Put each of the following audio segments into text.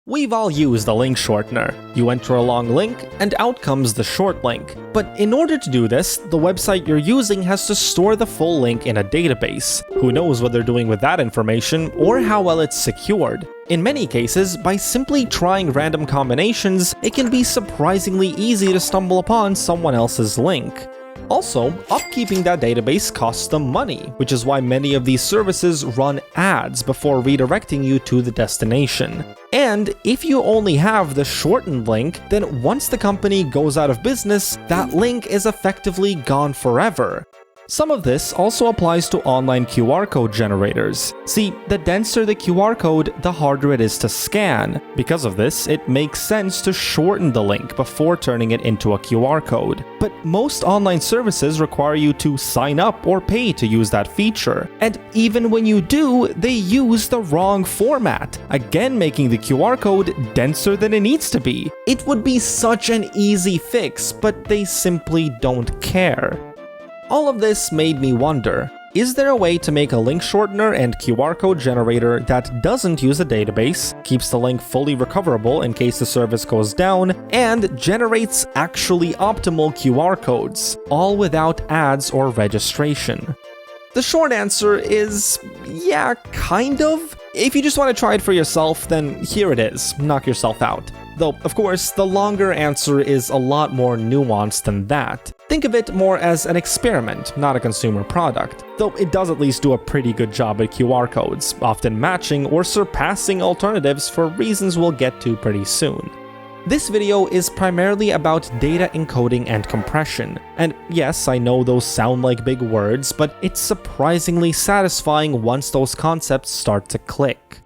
We've all used a link shortener. You enter a long link, and out comes the short link. But in order to do this, the website you're using has to store the full link in a database. Who knows what they're doing with that information, or how well it's secured. In many cases, by simply trying random combinations, it can be surprisingly easy to stumble upon someone else's link. Also, upkeeping that database costs them money, which is why many of these services run ads before redirecting you to the destination. And if you only have the shortened link, then once the company goes out of business, that link is effectively gone forever. Some of this also applies to online QR code generators. See, the denser the QR code, the harder it is to scan. Because of this, it makes sense to shorten the link before turning it into a QR code. But most online services require you to sign up or pay to use that feature. And even when you do, they use the wrong format, again making the QR code denser than it needs to be. It would be such an easy fix, but they simply don't care. All of this made me wonder, is there a way to make a link shortener and QR code generator that doesn't use a database, keeps the link fully recoverable in case the service goes down, and generates actually optimal QR codes, all without ads or registration? The short answer is, yeah, kind of. If you just want to try it for yourself, then here it is, knock yourself out. Though, of course, the longer answer is a lot more nuanced than that. Think of it more as an experiment, not a consumer product, though it does at least do a pretty good job at QR codes, often matching or surpassing alternatives for reasons we'll get to pretty soon. This video is primarily about data encoding and compression, and yes, I know those sound like big words, but it's surprisingly satisfying once those concepts start to click.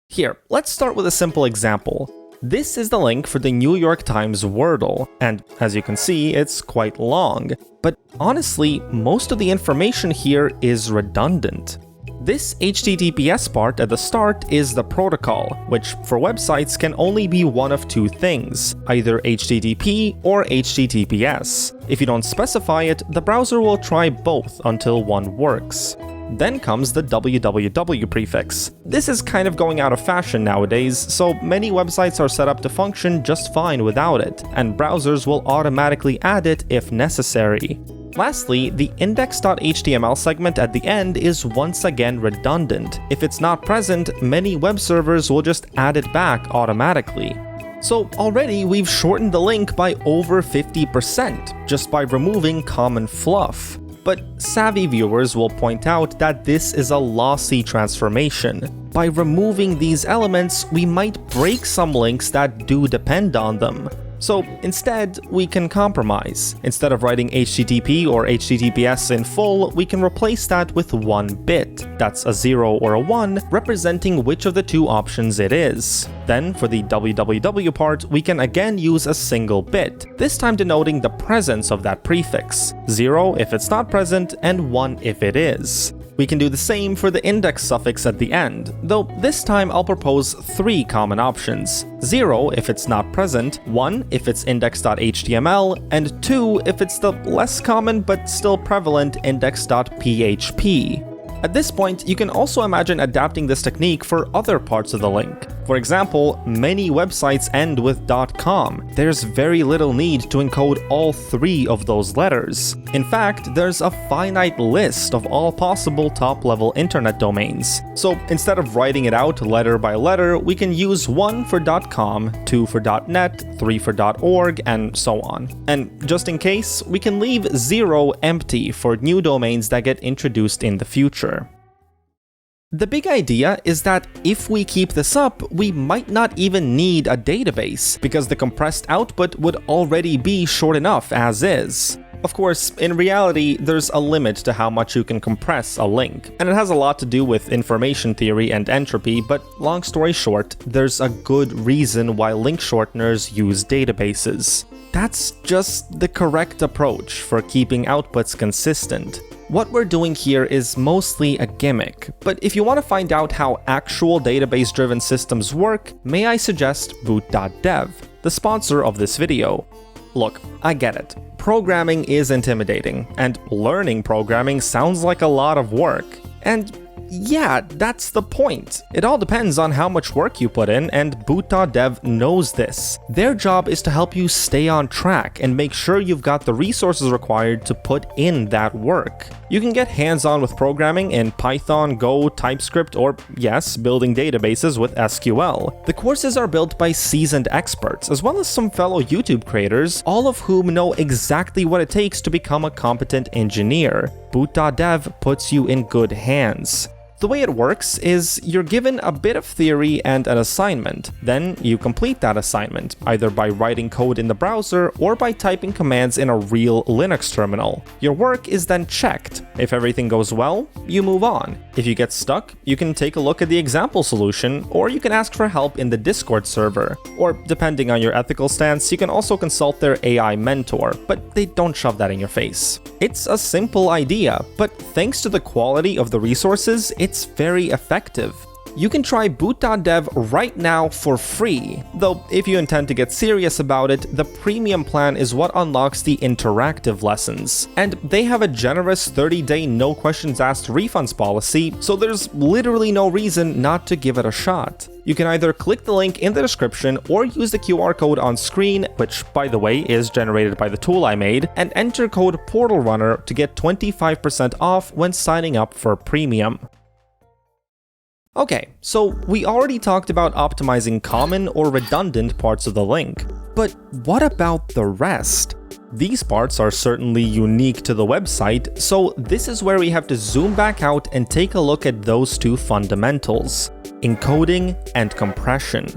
Here, let's start with a simple example. This is the link for the New York Times Wordle, and as you can see, it's quite long. But honestly, most of the information here is redundant. This HTTPS part at the start is the protocol, which for websites can only be one of two things, either HTTP or HTTPS. If you don't specify it, the browser will try both until one works. Then comes the www prefix. This is kind of going out of fashion nowadays, so many websites are set up to function just fine without it, and browsers will automatically add it if necessary. Lastly, the index.html segment at the end is once again redundant. If it's not present, many web servers will just add it back automatically. So already we've shortened the link by over 50% just by removing common fluff. But savvy viewers will point out that this is a lossy transformation. By removing these elements, we might break some links that do depend on them. So instead, we can compromise. Instead of writing HTTP or HTTPS in full, we can replace that with one bit. That's a 0 or a 1, representing which of the two options it is. Then, for the www part, we can again use a single bit, this time denoting the presence of that prefix. 0 if it's not present, and 1 if it is. We can do the same for the index suffix at the end, though this time I'll propose 3 common options. 0 if it's not present, 1 if it's index.html, and 2 if it's the less common but still prevalent index.php. At this point, you can also imagine adapting this technique for other parts of the link. For example, many websites end with .com. There's very little need to encode all 3 of those letters. In fact, there's a finite list of all possible top-level internet domains. So instead of writing it out letter by letter, we can use 1 for .com, 2 for .net, 3 for .org, and so on. And just in case, we can leave 0 empty for new domains that get introduced in the future. The big idea is that if we keep this up, we might not even need a database, because the compressed output would already be short enough as is. Of course, in reality, there's a limit to how much you can compress a link, and it has a lot to do with information theory and entropy, but long story short, there's a good reason why link shorteners use databases. That's just the correct approach for keeping outputs consistent. What we're doing here is mostly a gimmick, but if you want to find out how actual database-driven systems work, may I suggest boot.dev, the sponsor of this video. Look, I get it. Programming is intimidating, and learning programming sounds like a lot of work. And yeah, that's the point. It all depends on how much work you put in, and boot.dev knows this. Their job is to help you stay on track and make sure you've got the resources required to put in that work. You can get hands-on with programming in Python, Go, TypeScript, or yes, building databases with SQL. The courses are built by seasoned experts, as well as some fellow YouTube creators, all of whom know exactly what it takes to become a competent engineer. Boot.dev puts you in good hands. The way it works is you're given a bit of theory and an assignment. Then you complete that assignment, either by writing code in the browser or by typing commands in a real Linux terminal. Your work is then checked. If everything goes well, you move on. If you get stuck, you can take a look at the example solution, or you can ask for help in the Discord server. Or, depending on your ethical stance, you can also consult their AI mentor, but they don't shove that in your face. It's a simple idea, but thanks to the quality of the resources, it's very effective. You can try boot.dev right now for free, though if you intend to get serious about it, the premium plan is what unlocks the interactive lessons. And they have a generous 30-day no questions asked refunds policy, so there's literally no reason not to give it a shot. You can either click the link in the description or use the QR code on screen, which by the way is generated by the tool I made, and enter code PortalRunner to get 25% off when signing up for premium. Okay, so we already talked about optimizing common or redundant parts of the link, but what about the rest? These parts are certainly unique to the website, so this is where we have to zoom back out and take a look at those two fundamentals: encoding and compression.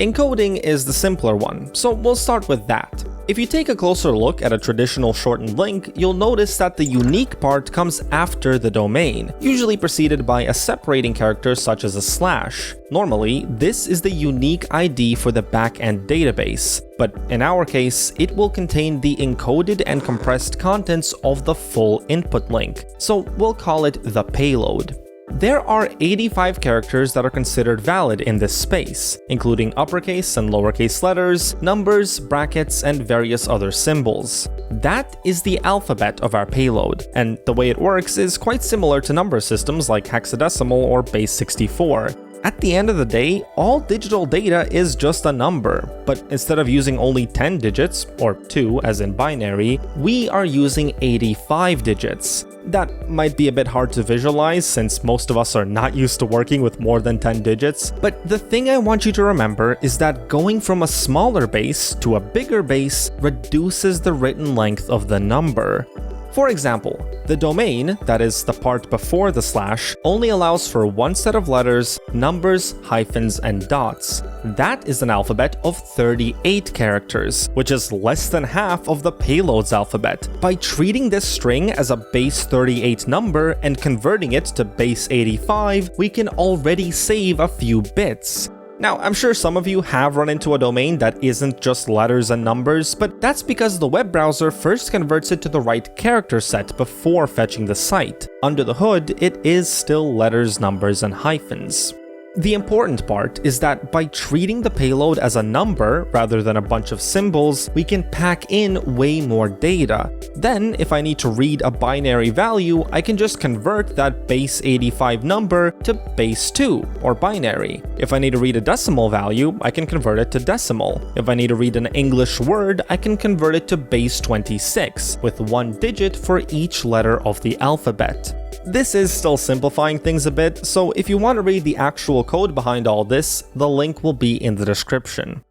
Encoding is the simpler one, so we'll start with that. If you take a closer look at a traditional shortened link, you'll notice that the unique part comes after the domain, usually preceded by a separating character such as a slash. Normally, this is the unique ID for the backend database, but in our case, it will contain the encoded and compressed contents of the full input link, so we'll call it the payload. There are 85 characters that are considered valid in this space, including uppercase and lowercase letters, numbers, brackets, and various other symbols. That is the alphabet of our payload, and the way it works is quite similar to number systems like hexadecimal or base 64. At the end of the day, all digital data is just a number, but instead of using only 10 digits, or 2 as in binary, we are using 85 digits. That might be a bit hard to visualize since most of us are not used to working with more than 10 digits, but the thing I want you to remember is that going from a smaller base to a bigger base reduces the written length of the number. For example, the domain, that is the part before the slash, only allows for one set of letters, numbers, hyphens, and dots. That is an alphabet of 38 characters, which is less than half of the payload's alphabet. By treating this string as a base 38 number and converting it to base 85, we can already save a few bits. Now, I'm sure some of you have run into a domain that isn't just letters and numbers, but that's because the web browser first converts it to the right character set before fetching the site. Under the hood, it is still letters, numbers, and hyphens. The important part is that by treating the payload as a number rather than a bunch of symbols, we can pack in way more data. Then, if I need to read a binary value, I can just convert that base 85 number to base 2, or binary. If I need to read a decimal value, I can convert it to decimal. If I need to read an English word, I can convert it to base 26, with one digit for each letter of the alphabet. This is still simplifying things a bit, so if you want to read the actual code behind all this, the link will be in the description.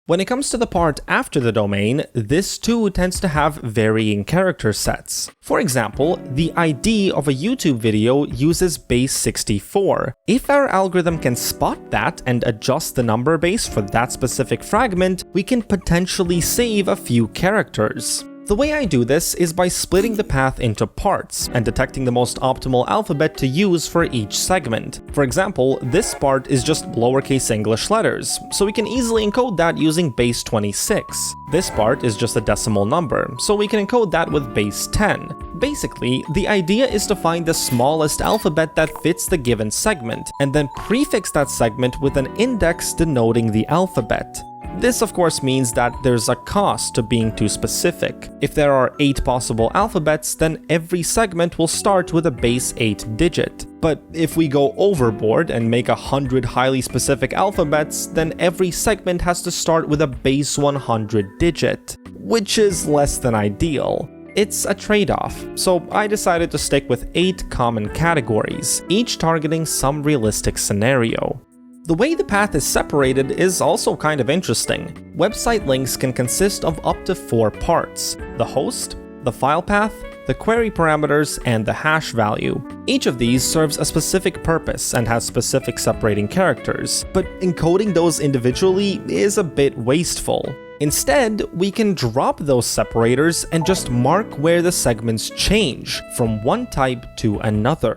When it comes to the part after the domain, this too tends to have varying character sets. For example, the ID of a YouTube video uses base 64. If our algorithm can spot that and adjust the number base for that specific fragment, we can potentially save a few characters. The way I do this is by splitting the path into parts and detecting the most optimal alphabet to use for each segment. For example, this part is just lowercase English letters, so we can easily encode that using base 26. This part is just a decimal number, so we can encode that with base 10. Basically, the idea is to find the smallest alphabet that fits the given segment, and then prefix that segment with an index denoting the alphabet. This of course means that there's a cost to being too specific. If there are 8 possible alphabets, then every segment will start with a base 8 digit. But if we go overboard and make 100 highly specific alphabets, then every segment has to start with a base 100 digit, which is less than ideal. It's a trade-off, so I decided to stick with 8 common categories, each targeting some realistic scenario. The way the path is separated is also kind of interesting. Website links can consist of up to 4 parts: the host, the file path, the query parameters, and the hash value. Each of these serves a specific purpose and has specific separating characters, but encoding those individually is a bit wasteful. Instead, we can drop those separators and just mark where the segments change from one type to another.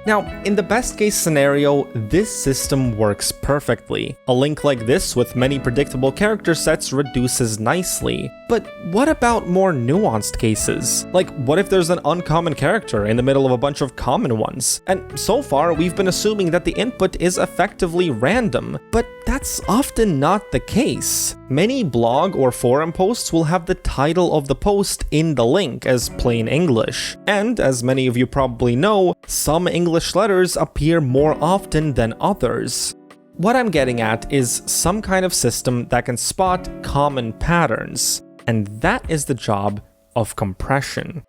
Now, in the best case scenario, this system works perfectly. A link like this with many predictable character sets reduces nicely. But what about more nuanced cases? Like, what if there's an uncommon character in the middle of a bunch of common ones? And so far, we've been assuming that the input is effectively random, but that's often not the case. Many blog or forum posts will have the title of the post in the link as plain English. And as many of you probably know, some English letters appear more often than others. What I'm getting at is some kind of system that can spot common patterns, and that is the job of compression.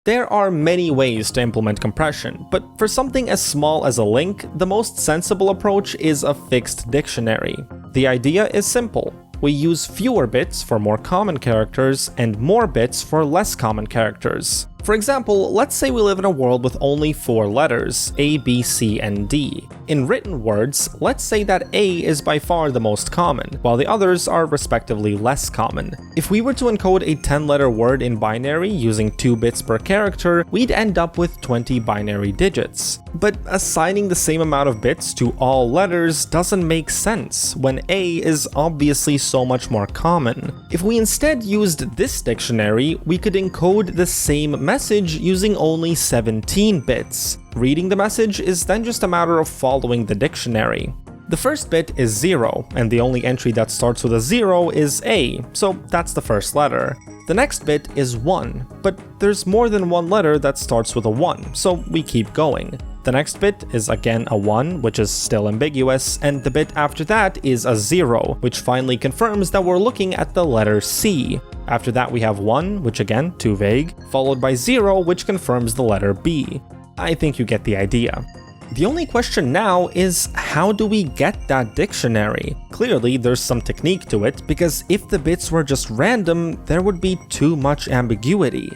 There are many ways to implement compression, but for something as small as a link, the most sensible approach is a fixed dictionary. The idea is simple. We use fewer bits for more common characters and more bits for less common characters. For example, let's say we live in a world with only 4 letters, A, B, C, and D. In written words, let's say that A is by far the most common, while the others are respectively less common. If we were to encode a 10-letter word in binary using 2 bits per character, we'd end up with 20 binary digits. But assigning the same amount of bits to all letters doesn't make sense when A is obviously so much more common. If we instead used this dictionary, we could encode the same message using only 17 bits. Reading the message is then just a matter of following the dictionary. The first bit is 0, and the only entry that starts with a 0 is A, so that's the first letter. The next bit is 1, but there's more than one letter that starts with a 1, so we keep going. The next bit is again a 1, which is still ambiguous, and the bit after that is a 0, which finally confirms that we're looking at the letter C. After that we have 1, which again, too vague, followed by 0, which confirms the letter B. I think you get the idea. The only question now is, how do we get that dictionary? Clearly, there's some technique to it, because if the bits were just random, there would be too much ambiguity.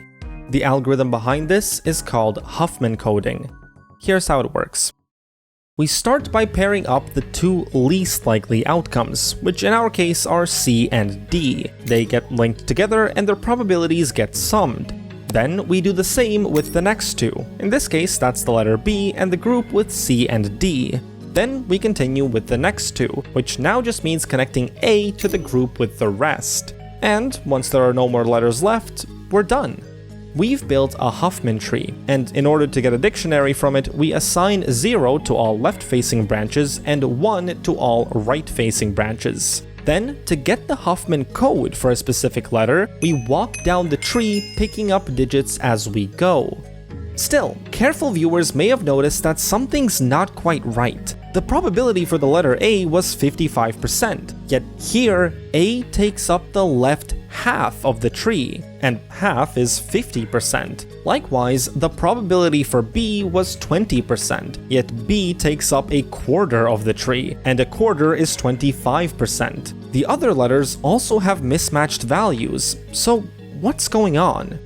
The algorithm behind this is called Huffman coding. Here's how it works. We start by pairing up the 2 least likely outcomes, which in our case are C and D. They get linked together and their probabilities get summed. Then we do the same with the next 2. In this case, that's the letter B and the group with C and D. Then we continue with the next 2, which now just means connecting A to the group with the rest. And once there are no more letters left, we're done. We've built a Huffman tree, and in order to get a dictionary from it, we assign 0 to all left-facing branches and 1 to all right-facing branches. Then, to get the Huffman code for a specific letter, we walk down the tree, picking up digits as we go. Still, careful viewers may have noticed that something's not quite right. The probability for the letter A was 55%, yet here, A takes up the left half of the tree, and half is 50%. Likewise, the probability for B was 20%, yet B takes up a quarter of the tree, and a quarter is 25%. The other letters also have mismatched values, so what's going on?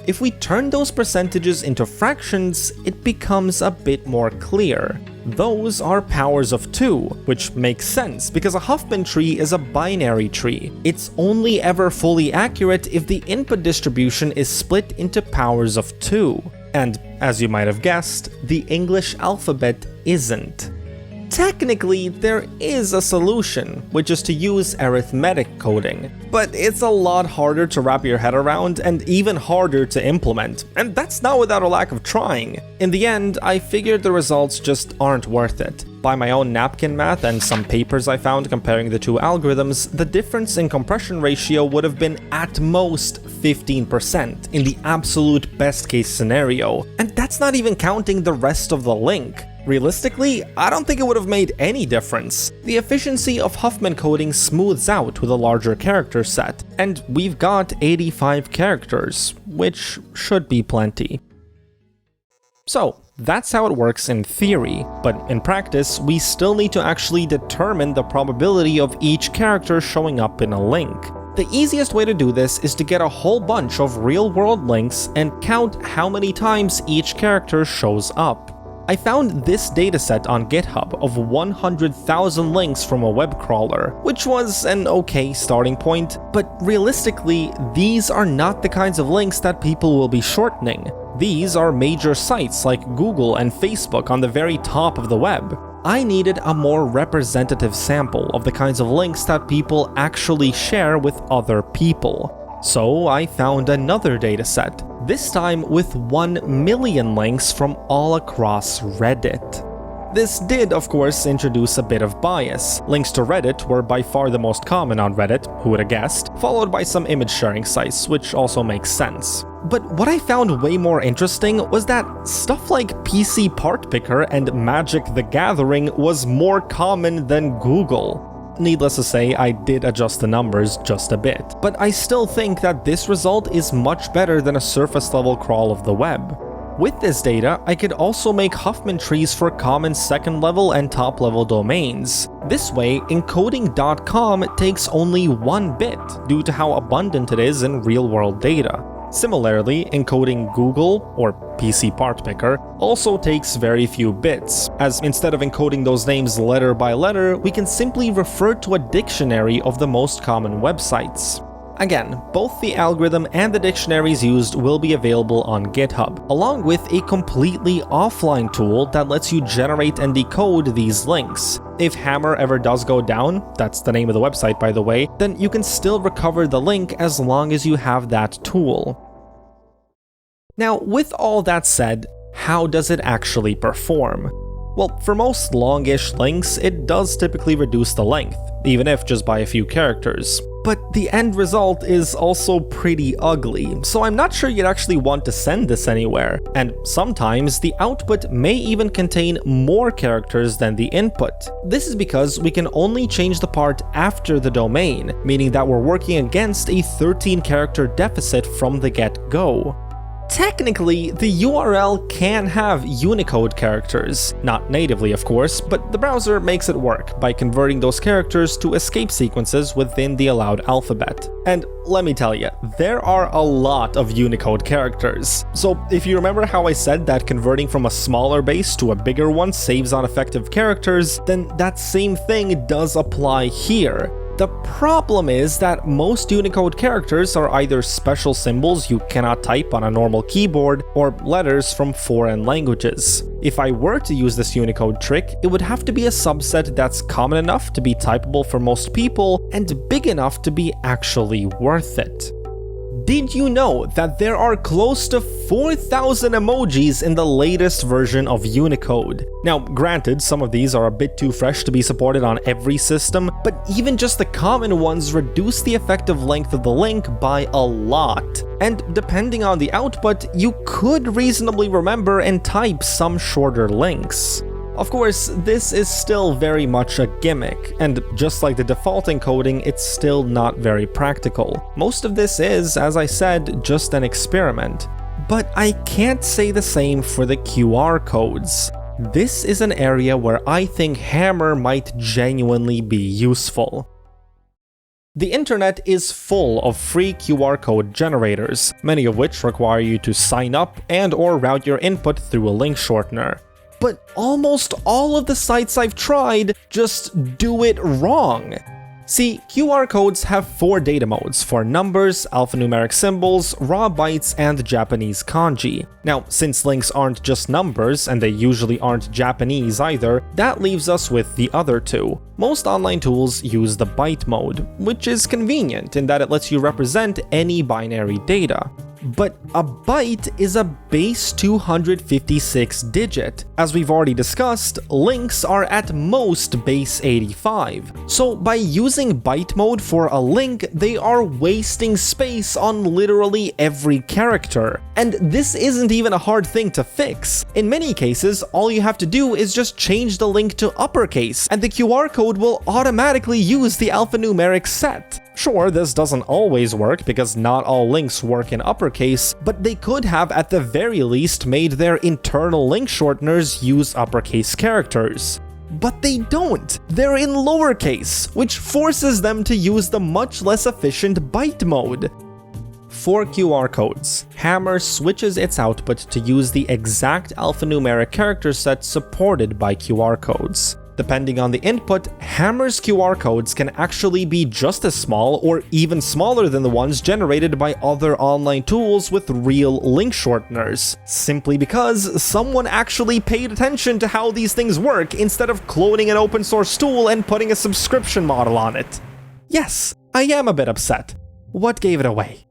If we turn those percentages into fractions, it becomes a bit more clear. Those are powers of 2, which makes sense because a Huffman tree is a binary tree. It's only ever fully accurate if the input distribution is split into powers of 2. And as you might have guessed, the English alphabet isn't. Technically, there is a solution, which is to use arithmetic coding, but it's a lot harder to wrap your head around and even harder to implement, and that's not without a lack of trying. In the end, I figured the results just aren't worth it. By my own napkin math and some papers I found comparing the two algorithms, the difference in compression ratio would have been at most 15% in the absolute best case scenario, and that's not even counting the rest of the link. Realistically, I don't think it would have made any difference. The efficiency of Huffman coding smooths out with a larger character set, and we've got 85 characters, which should be plenty. So, that's how it works in theory, but in practice, we still need to actually determine the probability of each character showing up in a link. The easiest way to do this is to get a whole bunch of real-world links and count how many times each character shows up. I found this dataset on GitHub of 100,000 links from a web crawler, which was an okay starting point, but realistically, these are not the kinds of links that people will be shortening. These are major sites like Google and Facebook on the very top of the web. I needed a more representative sample of the kinds of links that people actually share with other people. So I found another dataset, this time with 1 million links from all across Reddit. This did, of course, introduce a bit of bias. Links to Reddit were by far the most common on Reddit, who would have guessed, followed by some image sharing sites, which also makes sense. But what I found way more interesting was that stuff like PC Part Picker and Magic the Gathering was more common than Google. Needless to say, I did adjust the numbers just a bit, but I still think that this result is much better than a surface-level crawl of the web. With this data, I could also make Huffman trees for common second-level and top-level domains. This way, encoding.com takes only 1 bit due to how abundant it is in real-world data. Similarly, encoding Google, or PC Part Picker, also takes very few bits, as instead of encoding those names letter by letter, we can simply refer to a dictionary of the most common websites. Again, both the algorithm and the dictionaries used will be available on GitHub, along with a completely offline tool that lets you generate and decode these links. If Hammer ever does go down, that's the name of the website by the way, then you can still recover the link as long as you have that tool. Now, with all that said, how does it actually perform? Well, for most longish links, it does typically reduce the length, even if just by a few characters. But the end result is also pretty ugly, so I'm not sure you'd actually want to send this anywhere, and sometimes the output may even contain more characters than the input. This is because we can only change the part after the domain, meaning that we're working against a 13-character deficit from the get-go. Technically, the URL can have Unicode characters, not natively of course, but the browser makes it work by converting those characters to escape sequences within the allowed alphabet. And let me tell you, there are a lot of Unicode characters. So if you remember how I said that converting from a smaller base to a bigger one saves on effective characters, then that same thing does apply here. The problem is that most Unicode characters are either special symbols you cannot type on a normal keyboard or letters from foreign languages. If I were to use this Unicode trick, it would have to be a subset that's common enough to be typable for most people and big enough to be actually worth it. Did you know that there are close to 4,000 emojis in the latest version of Unicode? Now, granted, some of these are a bit too fresh to be supported on every system, but even just the common ones reduce the effective length of the link by a lot. And depending on the output, you could reasonably remember and type some shorter links. Of course, this is still very much a gimmick, and just like the default encoding, it's still not very practical. Most of this is, as I said, just an experiment. But I can't say the same for the QR codes. This is an area where I think Hammer might genuinely be useful. The internet is full of free QR code generators, many of which require you to sign up and/or route your input through a link shortener. But almost all of the sites I've tried just do it wrong. See, QR codes have 4 data modes for numbers, alphanumeric symbols, raw bytes, and Japanese kanji. Now, since links aren't just numbers, and they usually aren't Japanese either, that leaves us with the other 2. Most online tools use the byte mode, which is convenient in that it lets you represent any binary data. But a byte is a base 256 digit. As we've already discussed, links are at most base 85. So by using byte mode for a link, they are wasting space on literally every character. And this isn't even a hard thing to fix. In many cases, all you have to do is just change the link to uppercase, and the QR code will automatically use the alphanumeric set. Sure, this doesn't always work because not all links work in uppercase, but they could have at the very least made their internal link shorteners use uppercase characters. But they don't! They're in lowercase, which forces them to use the much less efficient byte mode. For QR codes, Hammer switches its output to use the exact alphanumeric character set supported by QR codes. Depending on the input, Hammer's QR codes can actually be just as small or even smaller than the ones generated by other online tools with real link shorteners, simply because someone actually paid attention to how these things work instead of cloning an open source tool and putting a subscription model on it. Yes, I am a bit upset. What gave it away?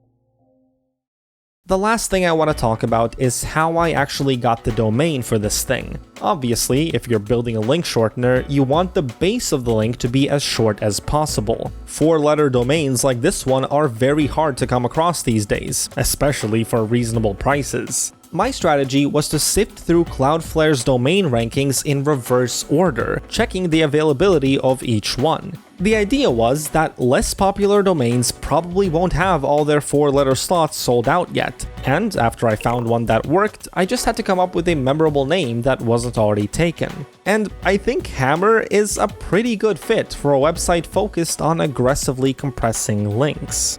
The last thing I want to talk about is how I actually got the domain for this thing. Obviously, if you're building a link shortener, you want the base of the link to be as short as possible. 4-letter domains like this one are very hard to come across these days, especially for reasonable prices. My strategy was to sift through Cloudflare's domain rankings in reverse order, checking the availability of each one. The idea was that less popular domains probably won't have all their 4-letter slots sold out yet, and after I found one that worked, I just had to come up with a memorable name that wasn't already taken. And I think Hammer is a pretty good fit for a website focused on aggressively compressing links.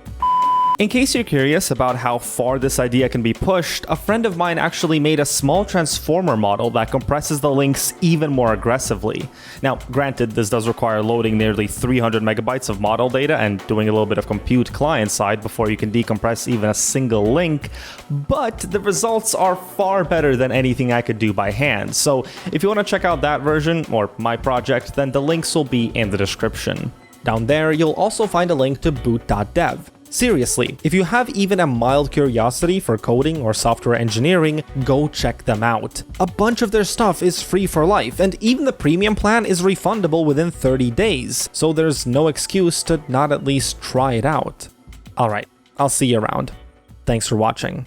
In case you're curious about how far this idea can be pushed, a friend of mine actually made a small transformer model that compresses the links even more aggressively. Now, granted, this does require loading nearly 300 megabytes of model data and doing a little bit of compute client-side before you can decompress even a single link, but the results are far better than anything I could do by hand. So if you want to check out that version, or my project, then the links will be in the description. Down there, you'll also find a link to boot.dev. Seriously, if you have even a mild curiosity for coding or software engineering, go check them out. A bunch of their stuff is free for life, and even the premium plan is refundable within 30 days, so there's no excuse to not at least try it out. Alright, I'll see you around. Thanks for watching.